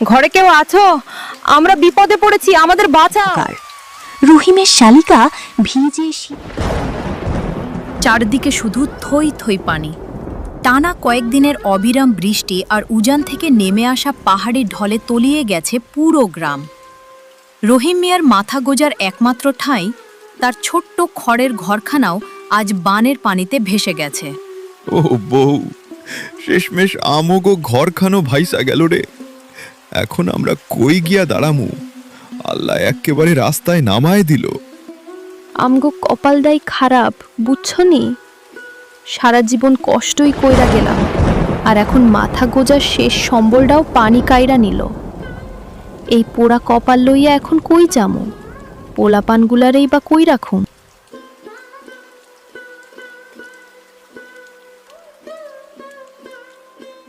ঘরে কেউ আছো? আমরা বিপদে পড়েছি, আমাদের বাঁচাও। রহিমের শালিকা ভিজে চারদিকে শুধু থই থই পানি। টানা কয়েকদিনের অবিরাম বৃষ্টি আর উজান থেকে নেমে আসা পাহাড়ি ঢলে তলিয়ে গেছে পুরো গ্রাম। রহিম মিয়ার মাথা গোজার একমাত্র ঠাঁই, তার ছোট্ট খড়ের ঘরখানাও আজ বানের পানিতে ভেসে গেছে। ও বউ, শেষমেশ আমগো ঘরখানো ভাইসা গেল রে। এখন আমরা কই গিয়া দাঁড়ামু? আল্লাহ একেবারে রাস্তায় নামায় দিল। আমগো কপালদাই খারাপ, বুঝছনি? সারা জীবন কষ্টই কইরা গেলাম, আর এখন মাথা গোজার শেষ সম্বলটাও পানি কাইরা নিল। এই পোড়া কপাল লইয়া এখন কই যামু? পোলাপানগুলারেই বা কই রাখুন?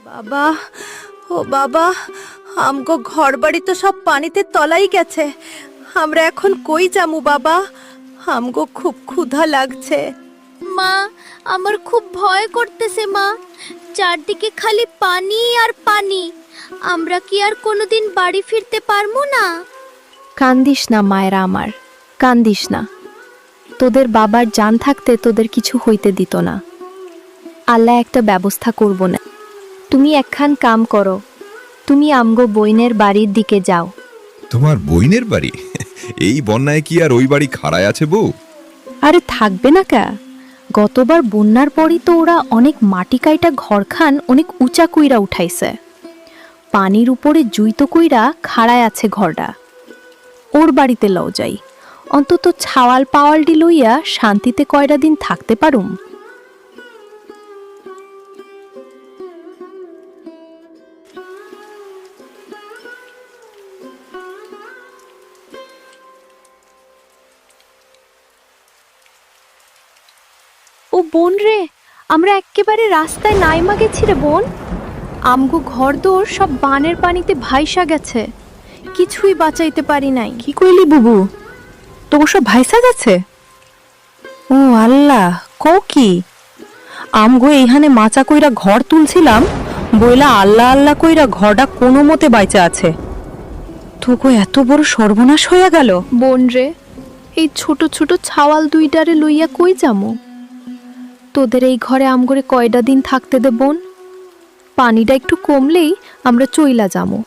বাবা, ও বাবা, আমগো ঘর বাড়ি তো সব পানিতে তলাই গেছে। আমরা এখন কই যামু বাবা? আমগো খুব ক্ষুধা লাগছে। মা, আমার খুব ভয় করতেছে মা। চারদিকে খালি পানি আর পানি। আমরা কি আর কোনোদিন বাড়ি ফিরতে পারবো না? কান্দিস না মায়েরা আমার, কান্দিস না। তোদের বাবার জান থাকতে তোদের কিছু হইতে দিত না। আল্লাহ একটা ব্যবস্থা করব না। তুমি একখান কাম করো, তুমি আমগো বইনের বাড়ির দিকে যাও। তোমার বইনের বাড়ি? এই বন্যায় কি আর ওই বাড়ি খাড়ায় আছে বউ? আরে থাকবে না কা? গতবার বন্যার পরই তো ওরা অনেক মাটি কাইটা ঘরখান অনেক উঁচা কইরা উঠাইছে। পানির উপরে জুইত কইরা খাড়ায় আছে ঘরটা। ওর বাড়িতে লও যাই, অন্তত ছাওয়াল পাওয়ালডি লইয়া শান্তিতে কয়টা দিন থাকতে পারুম। ও বোন রে, আমরা একেবারে রাস্তায় নাইমা গেছি রে বোন। আমগো ঘরদোর সব বানের পানিতে ভাইসা গেছে, কিছুই বাঁচাইতে পারি নাই। কি কইলি বুবু? তো সব ভাইসা গেছে? ও আল্লাহ, কও কি? আমগো এইখানে মাচা কইরা ঘর তুলছিলাম, বইলা আল্লাহ আল্লাহ কইরা ঘরটা কোনো মতে বাইচা আছে। তোকে এত বড় সর্বনাশ হইয়া গেল। বোন রে, এই ছোট ছোট ছাওয়াল দুইটারে লইয়া কই যামু? তোদের এই ঘরে আমগরে কয়টা দিন থাকতে দে বোন। পানিটা একটু কমলেই আমরা চইলা যামু।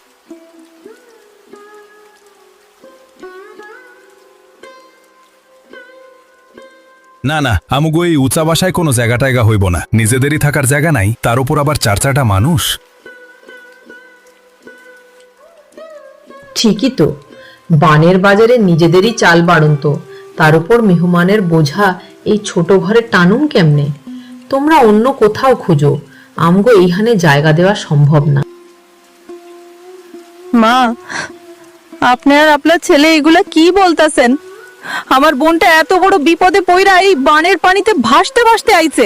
না না, আমগো এই উঁচা বাসায় কোনো জায়গা টায়গা হইব না। নিজেদেরই থাকার জায়গা নাই, তার উপর আবার চার চারটা মানুষ। ঠিকই তো, বানের বাজারে নিজেদেরই চাল বাড়ন্ত, তার উপর মেহমানের বোঝা এই ছোট ঘরে টানুম কেমনে? তোমরা অন্য কোথাও খুঁজো, আমগো এইখানে জায়গা দেওয়া সম্ভব না। মা, আপনার আপনার ছেলে এগুলা কি বলতাছেন? আমার বোনটা এত বড় বিপদে পইরা এই বানের পানিতে ভাসতে ভাসতে আইছে।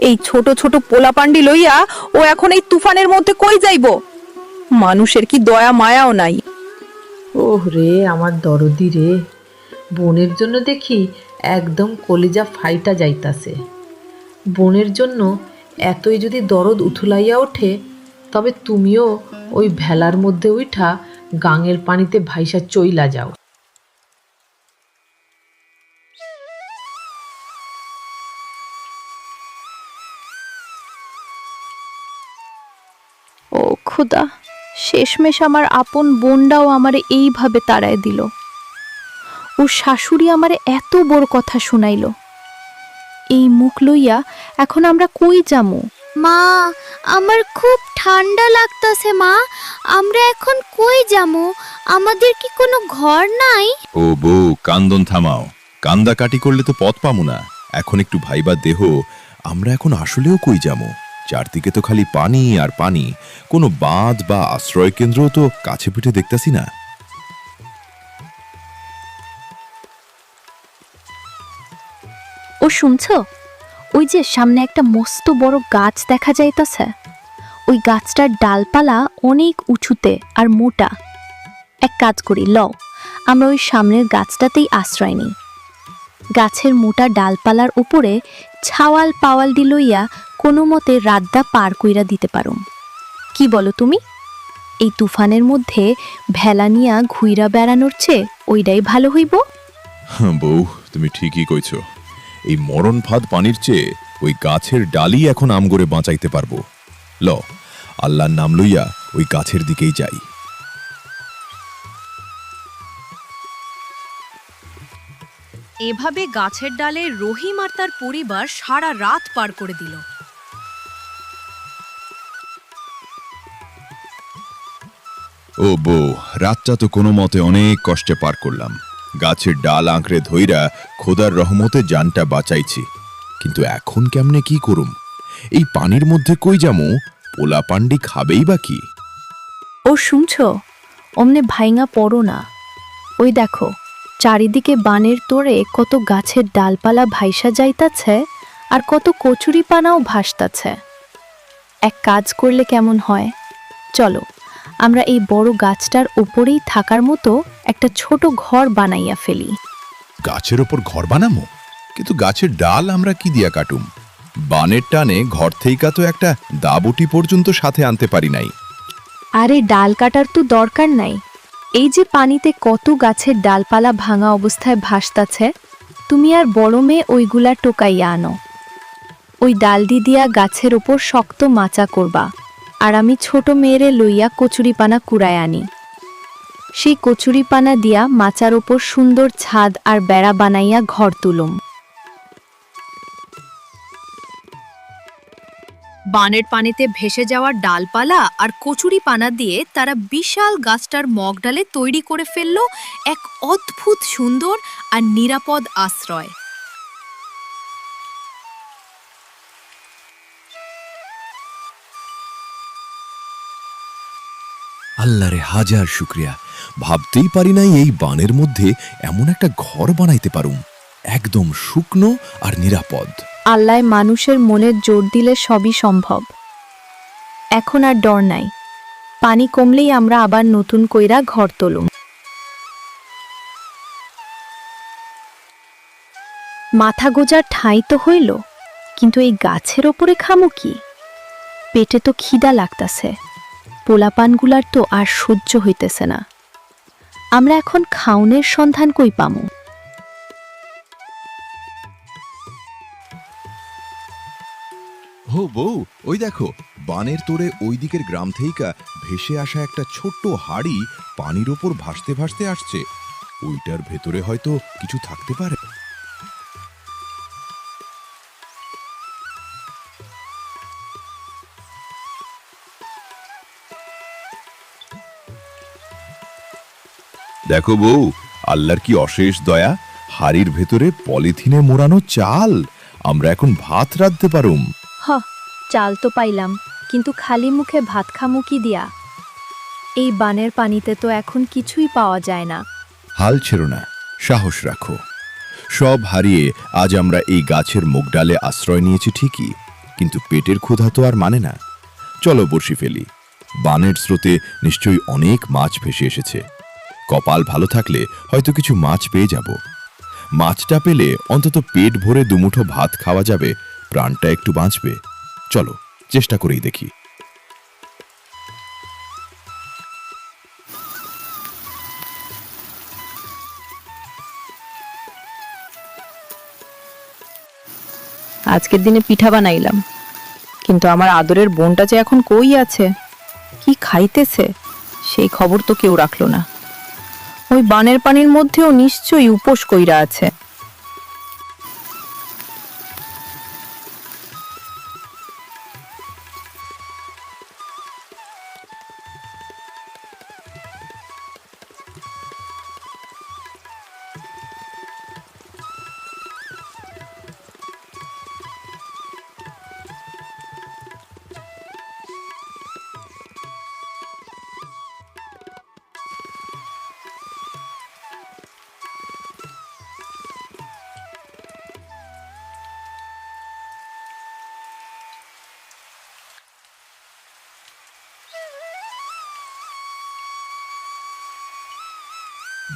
এই ছোট ছোট পোলাপান্ডি লইয়া ও এখন এই তুফানের মধ্যে কই যাইব? মানুষের কি দয়া মায়াও নাই। ওহ রে আমার দরদি রে, বোনের জন্য দেখি একদম কলিজা ফাইটা যাইতাছে। বোনের জন্য এতই যদি দরদ উথুলাইয়া ওঠে, তবে তুমিও ওই ভেলার মধ্যে উঠা গাঙের পানিতে ভাইসা চইলা যাও। ও খুদা, শেষমেশ আমার আপন বোনটাও আমারে এইভাবে তাড়ায় দিল। ওর শাশুড়ি আমারে এত বড় কথা শুনাইল। এই মুখ লইয়া এখন আমরা কই যামু? মা, আমার খুব ঠান্ডা লাগতাছে মা। আমরা এখন কই যামু? আমাদের কি কোনো ঘর নাই? ও বউ, কান্দন থামাও। কান্দা কাটি করলে তো পথ পামু না। এখন একটু ভাইবা দেহ, আমরা এখন আসলেও কই যামু? চারদিকে তো খালি পানি আর পানি, কোনো বাঁধ বা আশ্রয় কেন্দ্র তো কাছে পিঠে দেখতাছি না। ও শুনছো? ওই যে সামনে একটা মস্ত বড় গাছ দেখা যাইতাছে। ওই গাছটার ডালপালা অনেক উঁচুতে আর মোটা। এক কাজ করি, লও আমরা ওই সামনের গাছটাতেই আশ্রয় নিই। গাছের মোটা ডালপালার উপরে ছাওয়াল পাওয়াল লইয়া কোনো মতে রাতটা পার কইরা দিতে পারুম। কি বলো তুমি? এই তুফানের মধ্যে ভেলা নিয়া ঘুইরা বেড়ানোর চেয়ে ওইটাই ভালো হইব। বউ, তুমি ঠিকই কইছ। এই মরণ ফাঁদ পানির চেয়ে ওই গাছের ডালই এখন আমগরে বাঁচাইতে পারবো। ল, আল্লাহর নাম লইয়া ওই গাছের দিকেই যাই। এভাবে গাছের ডালে রহিম আর তার পরিবার সারা রাত পার করে দিল। ও বউ, রাতটা তো কোনো মতে অনেক কষ্টে পার করলাম। গাছের ডাল আঁকড়ে ধইরা খোদার রহমতে জানটা বাঁচাইছি, কিন্তু এখন কেমনে কি করুম? এই পানির মধ্যে কই যামু? পোলা পান্ডি খাবেই বা কি? ও শুনছ, অমনে ভাইঙা পড়ো না। ওই দেখো, চারিদিকে বানের তোড়ে কত গাছের ডালপালা ভাইসা যাইতাছে, আর কত কচুরি পানাও ভাসতাছে। এক কাজ করলে কেমন হয়? চলো, আমরা এই বড় গাছটার উপরেই থাকার মতো একটা ছোট ঘর বানাইয়া ফেলি। গাছের ওপর ঘর বানামো? কিন্তু গাছের ডাল আমরা কি দিয়া কাটুম? বানের টানে ঘর থেইকা তো একটা দাবটি পর্যন্ত সাথে আনতে পারি নাই। আরে ডাল কাটার তো দরকার নাই। এই যে পানিতে কত গাছের ডালপালা ভাঙা অবস্থায় ভাসতাছে, তুমি আর বড় মেয়ে ওইগুলা টোকাইয়া আনো। ওই ডালডি দিয়া গাছের ওপর শক্ত মাচা করবা, আর আমি ছোট মেয়েরে লইয়া কচুরিপানা কুড়ায় আনি। সেই কচুরিপানা দিয়া মাচার ওপর সুন্দর ছাদ আর বেড়া বানাইয়া ঘর তুলুম। বানের পানিতে ভেসে যাওয়া ডালপালা আর কচুরি পানা দিয়ে তারা বিশাল গাছটার মগডালে তৈরি করে ফেলল এক অদ্ভুত সুন্দর আর নিরাপদ আশ্রয়। আল্লাহরে হাজার শুক্রিয়া। ভাবতেই পারি নাই এই বানের মধ্যে এমন একটা ঘর বানাইতে পারুম, একদম শুকনো আর নিরাপদ। আল্লাহ মানুষের মনের জোর দিলে সবই সম্ভব। এখন আর ডর নাই। পানি কমলেই আমরা আবার নতুন কইরা ঘর তুলুম। মাথা গোজার ঠাঁই তো হইল, কিন্তু এই গাছের ওপরে খামু কি? পেটে তো খিদা লাগতাছে, পোলাপানগুলার তো আর সহ্য হইতেছে না। আমরা এখন খাউনের সন্ধান কই পামু? ও বউ, ওই দেখো, বানের তোড়ে ওই দিকের গ্রাম থেইকা ভেসে আসা একটা ছোট্ট হাড়ি পানির ওপর ভাসতে ভাসতে আসছে। ওইটার ভেতরে হয়তো কিছু থাকতে পারে। দেখো বউ, আল্লাহর কি অশেষ দয়া! হাড়ির ভেতরে পলিথিনে মোড়ানো চাল। আমরা এখন ভাত রাঁধতে পারুম। হ, চাল তো পাইলাম, কিন্তু খালি মুখে ভাত খামু কি দিয়া? এই বানের পানিতে তো এখন কিছুই পাওয়া যায় না। হাল ছেড়ো না, সাহস রাখো। সব হারিয়ে আজ আমরা এই গাছের মুগডালে আশ্রয় নিয়েছি ঠিকই, কিন্তু পেটের ক্ষুধা তো আর মানে না। চলো বড়শি ফেলি। বানের স্রোতে নিশ্চয়ই অনেক মাছ ভেসে এসেছে। কপাল ভালো থাকলে হয়তো কিছু মাছ পেয়ে যাব। মাছটা পেলে অন্তত পেট ভরে দুমুঠো ভাত খাওয়া যাবে, প্রাণটা একটু বাঁচবে। চলো, চেষ্টা করেই দেখি। আজকের দিনে পিঠা বানাইলাম, কিন্তু আমার আদরের বোনটা যে এখন কই আছে, কি খাইতেছে, সেই খবর তো কেউ রাখলো না। ওই বানের পানির মধ্যেও নিশ্চয়ই উপোস কইরা আছে।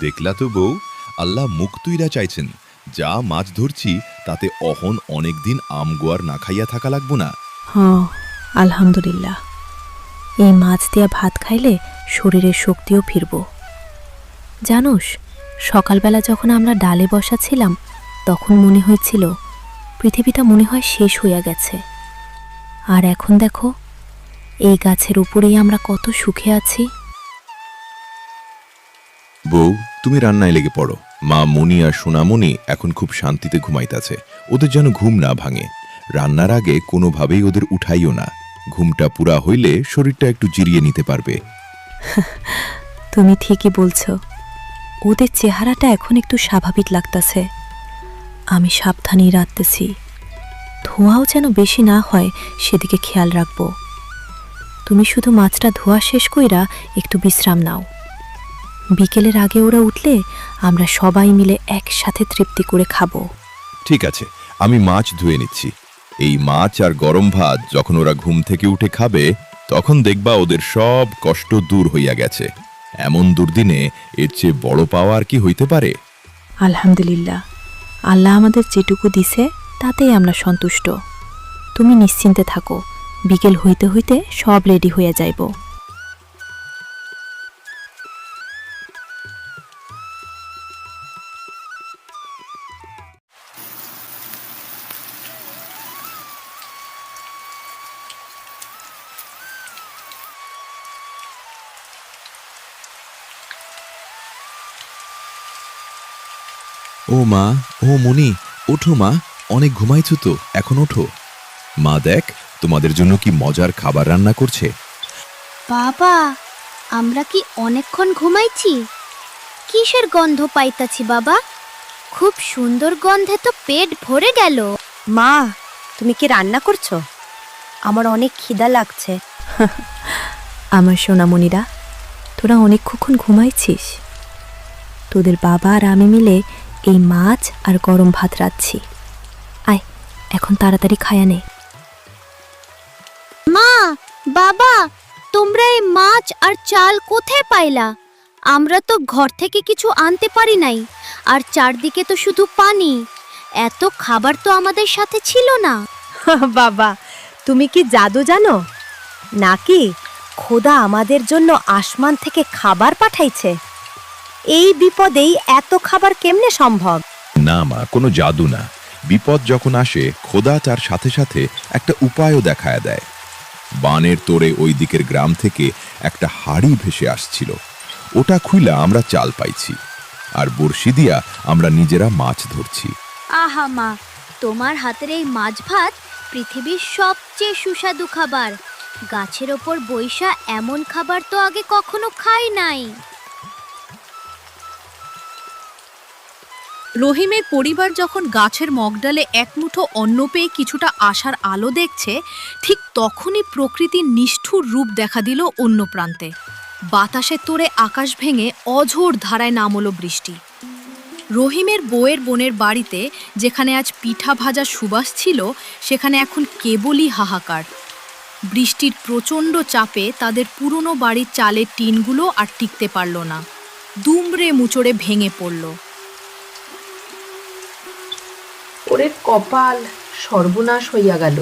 দেখলা তো বউ, আল্লাহ মুখ তুইরা চাইছেন। যা মাছ ধরছি তাতে অহন অনেকদিন আম গোয়ার না খাইয়া থাকা লাগবো না। হ্যাঁ, আলহামদুলিল্লাহ। এই মাছ দিয়া ভাত খাইলে শরীরের শক্তিও ফিরব। জানোস, সকালবেলা যখন আমরা ডালে বসা ছিলাম তখন মনে হয়েছিল পৃথিবীটা মনে হয় শেষ হইয়া গেছে। আর এখন দেখো, এই গাছের উপরেই আমরা কত সুখে আছি। বউ, তুমি রান্নায় লেগে পড়ো। মা মণি আর সোনামণি এখন খুব শান্তিতে ঘুমাইতেছে। ওদের যেন ঘুম না ভাঙে। রান্নার আগে কোনোভাবেই ওদের উঠাইও না। ঘুমটা পুরা হইলে শরীরটা একটু জিরিয়ে নিতে পারবে। তুমি ঠিকই বলছো, ওদের চেহারাটা এখন একটু স্বাভাবিক লাগতাছে। আমি সাবধানেই রাখতেছি, ধোঁয়াও যেন বেশি না হয় সেদিকে খেয়াল রাখবো। তুমি শুধু মাছটা ধোয়া শেষ কইরা একটু বিশ্রাম নাও। বিকেলের আগে ওরা উঠলে আমরা সবাই মিলে একসাথে তৃপ্তি করে খাবো। ঠিক আছে, আমি মাছ ধুয়ে নিচ্ছি। এই মাছ আর গরম ভাত যখন ওরা ঘুম থেকে উঠে খাবে, তখন দেখবা ওদের সব কষ্ট দূর হইয়া গেছে। এমন দুর্দিনে এর চেয়ে বড় পাওয়া আর কি হইতে পারে? আলহামদুলিল্লাহ, আল্লাহ আমাদের যেটুকু দিছে তাতেই আমরা সন্তুষ্ট। তুমি নিশ্চিন্তে থাকো, বিকেল হইতে হইতে সব রেডি হয়ে যাইব। ও মা, ও মনি, ওঠো মা, অনেক ঘুমাইছো তো, এখন ওঠো। মা দেখ, তোমাদের জন্য কি মজার খাবার রান্না করছে। বাবা, আমরা কি অনেকক্ষণ ঘুমাইছি? কিসের গন্ধ পাইতাছি বাবা? খুব সুন্দর গন্ধে তো পেট ভরে গেল। মা, তুমি কি রান্না করছো? আমার অনেক খিদা লাগছে। আমার সোনামণিরা, তোরা অনেকক্ষণ ঘুমাইছিস। তোদের বাবা আর আমি মিলে এই মাছ আর গরম ভাত রাঁধছি। আয়, এখন তাড়াতাড়ি খায়া নে। মা, বাবা, তোমরা এই মাছ আর চাল কোথায় পাইলা? আমরা তো ঘর থেকে কিছু আনতে পারি নাই, আর চারদিকে তো শুধু পানি। এত খাবার তো আমাদের সাথে ছিল না। বাবা, তুমি কি জাদু জানো নাকি খোদা আমাদের জন্য আসমান থেকে খাবার পাঠাইছে? এই বিপদেই এত খাবার কেমনে সম্ভব? না মা, কোনো জাদু না। বিপদ যখন আসে, খোদা তার সাথে সাথে একটা উপায়ও দেখায় দেয়। বানের তোরে ওই দিকের গ্রাম থেকে একটা হাড়ি ভেসে আসছিল। ওটা খুইলা আমরা চাল পাইছি, আর বড়শি দিয়া আমরা নিজেরা মাছ ধরছি। আহা মা, তোমার হাতের এই মাছ ভাত পৃথিবীর সবচেয়ে সুস্বাদু খাবার। গাছের ওপর বইসা এমন খাবার তো আগে কখনো খাই নাই। রহিমের পরিবার যখন গাছের মগডালে এক মুঠো অন্ন পেয়ে কিছুটা আশার আলো দেখছে, ঠিক তখনই প্রকৃতির নিষ্ঠুর রূপ দেখা দিল অন্য প্রান্তে। বাতাসের তোড়ে আকাশ ভেঙে অঝোর ধারায় নামলো বৃষ্টি। রহিমের বউয়ের বোনের বাড়িতে যেখানে আজ পিঠা ভাজা সুবাস ছিল, সেখানে এখন কেবলই হাহাকার। বৃষ্টির প্রচণ্ড চাপে তাদের পুরনো বাড়ির চালের টিনগুলো আর টিকতে পারল না, দুমড়ে মুচড়ে ভেঙে পড়ল। ওরে কপাল, সর্বনাশ হইয়া গেল।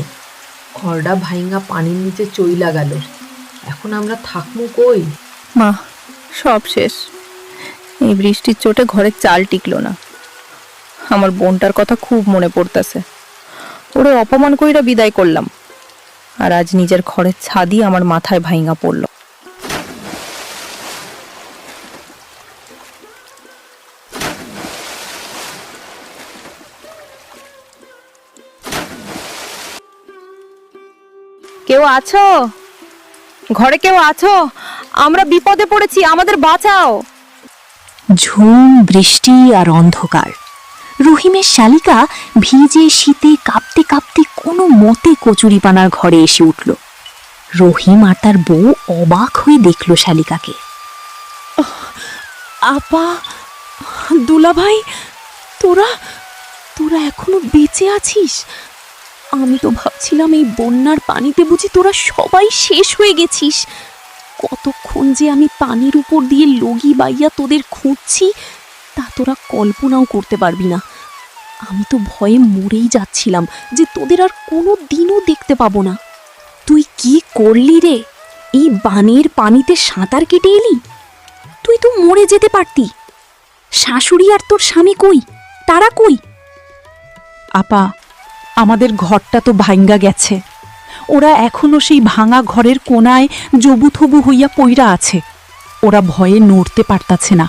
ঘরটা ভাইঙ্গা পানির নিচে চইলা গেল। এখন আমরা থাকবো কই? মা, সব শেষ। এই বৃষ্টির চোটে ঘরের চাল টিকলো না। আমার বোনটার কথা খুব মনে পড়তাছে। ওরে অপমান কইরা বিদায় করলাম, আর আজ নিজের ঘরের ছাদই আমার মাথায় ভাইঙ্গা পড়ল। কেউ আছো? ঘরে কেউ আছো? আমরা বিপদে পড়েছি, আমাদের বাঁচাও। ঝুম বৃষ্টি আর অন্ধকার। রহিমের শালিকা ভিজে শীতে কাঁপতে কাঁপতে কোনো মতে কচুরিপানার ঘরে এসে উঠল। রহিম আর তার বউ অবাক হয়ে দেখল শালিকাকে। আপা, দুলাভাই, তোরা তোরা এখনো বেঁচে আছিস? আমি তো ভাবছিলাম এই বন্যার পানিতে বুঝি তোরা সবাই শেষ হয়ে গেছিস। কতক্ষণ যে আমি পানির উপর দিয়ে লগি বাইয়া তোদের খুঁজছি তা তোরা কল্পনাও করতে পারবি না। আমি তো ভয়ে মরেই যাচ্ছিলাম যে তোদের আর কোনো দিনও দেখতে পাবো না। তুই কি করলি রে? এই বানের পানিতে সাঁতার কেটে এলি? তুই তো মরে যেতে পারতি। শাশুড়ি আর তোর স্বামী কই? তারা কই? আপা, আমাদের ঘরটা তো ভাঙ্গা গেছে। ওরা এখনো সেই ভাঙা ঘরের কোনায় জবুথবু হইয়া পইরা আছে। ওরা ভয়ে নড়তে পারতাছে না।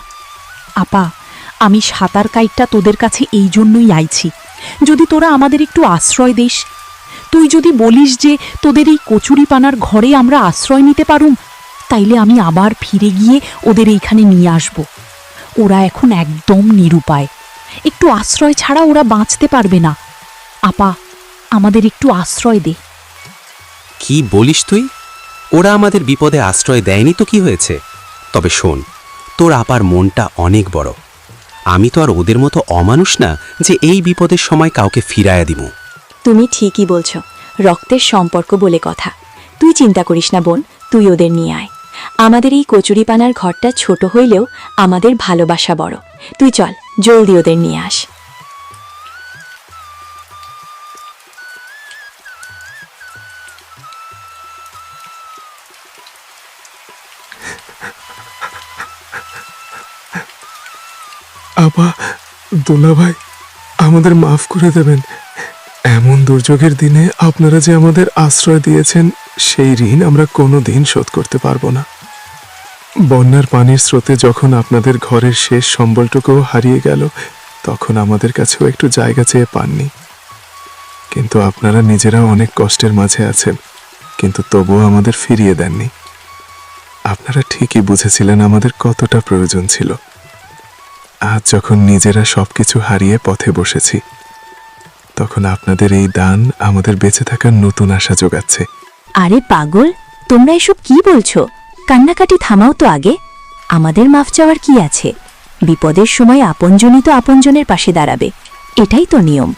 আপা, আমি সাঁতার কাইটটা তোদের কাছে এই জন্যই আইছি, যদি তোরা আমাদের একটু আশ্রয় দিস। তুই যদি বলিস যে তোদের এই কচুরিপানার ঘরে আমরা আশ্রয় নিতে পারুম, তাইলে আমি আবার ফিরে গিয়ে ওদের এইখানে নিয়ে আসব। ওরা এখন একদম নিরুপায়, একটু আশ্রয় ছাড়া ওরা বাঁচতে পারবে না। আপা, আমাদের একটু আশ্রয় দে। কি বলিস তুই? ওরা আমাদের বিপদে আশ্রয় দেয়নি তো কি হয়েছে? তবে শোন, তোর আপার মনটা অনেক বড়। আমি তো আর ওদের মতো অমানুষ না যে এই বিপদের সময় কাউকে ফিরাইয়া দিব। তুমি ঠিকই বলছো, রক্তের সম্পর্ক বলে কথা। তুই চিন্তা করিস না বোন, তুই ওদের নিয়ে আয়। আমাদের এই কচুরিপানার ঘরটা ছোট হইলেও আমাদের ভালোবাসা বড়। তুই চল, জলদি ওদের নিয়ে আস। আপা, দুলাভাই, আমাদের মাফ করে দেবেন। এমন দুর্যোগের দিনে আপনারা যে আমাদের আশ্রয় দিয়েছেন, সেই ঋণ আমরা কোনো দিন শোধ করতে পারবো না। বন্যার পানির স্রোতে যখন আপনাদের ঘরের শেষ সম্বলটুকুও হারিয়ে গেল, তখন আমাদের কাছেও একটু জায়গা চেয়ে পাননি। কিন্তু আপনারা নিজেরাও অনেক কষ্টের মাঝে আছেন, কিন্তু তবুও আমাদের ফিরিয়ে দেননি। আপনারা ঠিকই বুঝেছিলেন আমাদের কতটা প্রয়োজন ছিল। আজ যখন নিজেরা সবকিছু হারিয়ে পথে বসেছি, তখন আপনাদের এই দান আমাদের বেঁচে থাকার নতুন আশা যোগাচ্ছে। আরে পাগল, তোমরা এসব কি বলছো? কান্নাকাটি থামাও তো আগে। আমাদের মাফ চাওয়ার কি আছে? বিপদের সময় আপনজনই তো আপনজনের পাশে দাঁড়াবে, এটাই তো নিয়ম।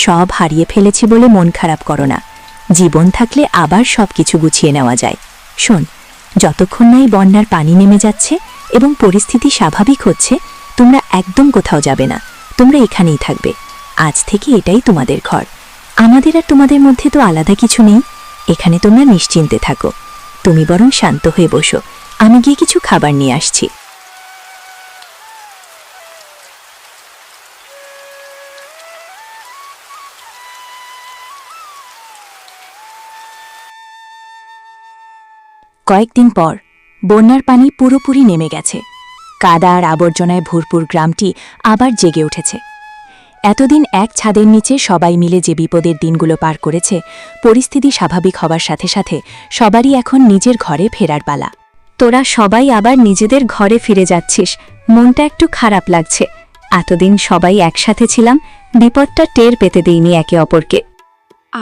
সব হারিয়ে ফেলেছি বলে মন খারাপ করো না। জীবন থাকলে আবার সবকিছু গুছিয়ে নেওয়া যায়। শোন, যতক্ষণ না এই বন্যার পানি নেমে যাচ্ছে এবং পরিস্থিতি স্বাভাবিক হচ্ছে, তোমরা একদম কোথাও যাবে না। তোমরা এখানেই থাকবে। আজ থেকে এটাই তোমাদের ঘর। আমাদের আর তোমাদের মধ্যে তো আলাদা কিছু নেই। এখানে তোমরা নিশ্চিন্তে থাকো। তুমি বরং শান্ত হয়ে বসো, আমি গিয়ে কিছু খাবার নিয়ে আসছি। কয়েকদিন পর বন্যার পানি পুরোপুরি নেমে গেছে। কাদা আর আবর্জনায় ভরপুর গ্রামটি আবার জেগে উঠেছে। এতদিন এক ছাদের নিচে সবাই মিলে যে বিপদের দিনগুলো পার করেছে, পরিস্থিতি স্বাভাবিক হবার সাথে সাথে সবারই এখন নিজের ঘরে ফেরার পালা। তোরা সবাই আবার নিজেদের ঘরে ফিরে যাচ্ছিস, মনটা একটু খারাপ লাগছে। এতদিন সবাই একসাথে ছিলাম, বিপদটা টের পেতে দেইনি একে অপরকে।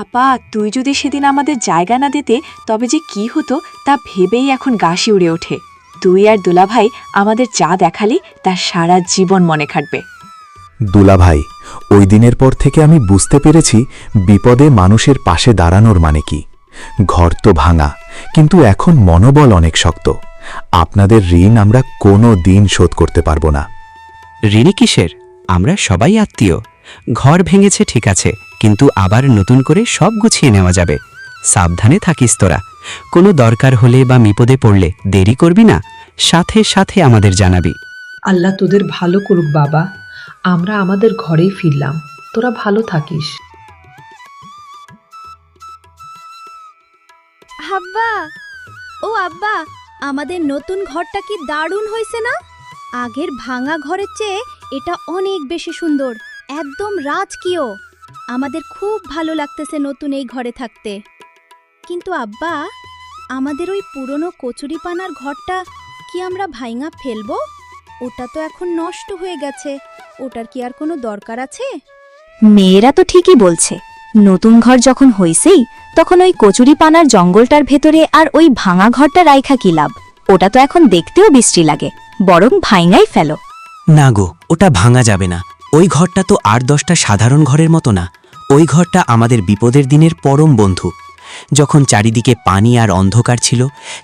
আপা, তুই যদি সেদিন আমাদের জায়গা না দিতে, তবে যে কি হতো তা ভেবেই এখন গা শিউরে ওঠে। তুই আর দুলাভাই আমাদের যা দেখালি তা সারা জীবন মনে থাকবে। দুলাভাই, ওই দিনের পর থেকে আমি বুঝতে পেরেছি বিপদে মানুষের পাশে দাঁড়ানোর মানে কি। ঘর তো ভাঙা, কিন্তু এখন মনোবল অনেক শক্ত। আপনাদের ঋণ আমরা কোনো দিন শোধ করতে পারবো না। ঋণী কিসের? আমরা সবাই আত্মীয়। ঘর ভেঙেছে ঠিক আছে, কিন্তু আবার নতুন করে সব গুছিয়ে নেওয়া যাবে। সাবধানে থাকিস তোরা। কোনো দরকার হলে বা বিপদে পড়লে দেরি করবি না, সাথে সাথে আমাদের জানাবি। আল্লাহ তোদের ভালো করুক বাবা। আমরা আমাদের ঘরেই ফিরলাম। তোরা ভালো থাকিস। আব্বা, ও আব্বা, আমাদের নতুন ঘরটা কি দারুণ হয়েছে না? আগের ভাঙা ঘরের চেয়ে এটা অনেক বেশি সুন্দর, একদম রাজকীয়। আমাদের খুব ভালো লাগতেছে নতুন এই ঘরে থাকতে। কিন্তু আব্বা, আমাদের ওই পুরনো কচুরিপানার ঘরটা কি আমরা ভাঙা ফেলবো? ওটা তো এখন নষ্ট হয়ে গেছে, ওটার কি আর কোনো দরকার আছে? মেয়েরা তো ঠিকই বলছে, নতুন ঘর যখন হইছেই তখন ওই কচুরিপানার জঙ্গলটার ভেতরে আর ওই ভাঙা ঘরটা রাইখা কি লাভ? ওটা তো এখন দেখতেও বিশ্রী লাগে, বরং ভাঙাই ফেলো। না গো, ওটা ভাঙা যাবে না। ওই ঘরটা তো 8-10টা সাধারণ ঘরের মতো না। ওই ঘরটা আমাদের বিপদের দিনের পরম বন্ধু। যখন চারিদিকে পানি আর অন্ধকার ছিল,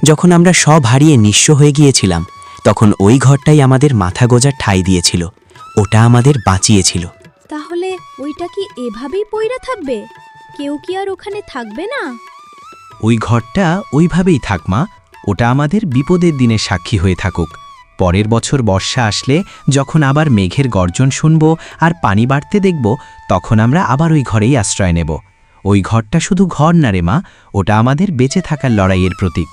যখন আমরা সব হারিয়ে নিঃস্ব হয়ে গিয়েছিলাম, তখন ওই ঘরটাই আমাদের মাথা গোজার ঠাঁই দিয়েছিল। ওটা আমাদের বাঁচিয়েছিল। তাহলে ওইটা কি এভাবেই পইরা থাকবে? কেউ কি আর ওখানে থাকবে না? ওই ঘরটা ওইভাবেই থাক মা। ওটা আমাদের বিপদের দিনে সাক্ষী হয়ে থাকুক। পরের বছর বর্ষা আসলে যখন আবার মেঘের গর্জন শুনব আর পানি বাড়তে দেখব, তখন আমরা আবার ওই ঘরেই আশ্রয় নেব। ওই ঘরটা শুধু ঘর না রে মা, ওটা আমাদের বেঁচে থাকার লড়াইয়ের প্রতীক।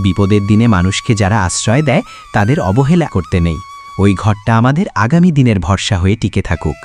বিপদের দিনে মানুষকে যারা আশ্রয় দেয় তাদের অবহেলা করতে নেই। ওই ঘরটা আমাদের আগামী দিনের ভরসা হয়ে টিকে থাকুক।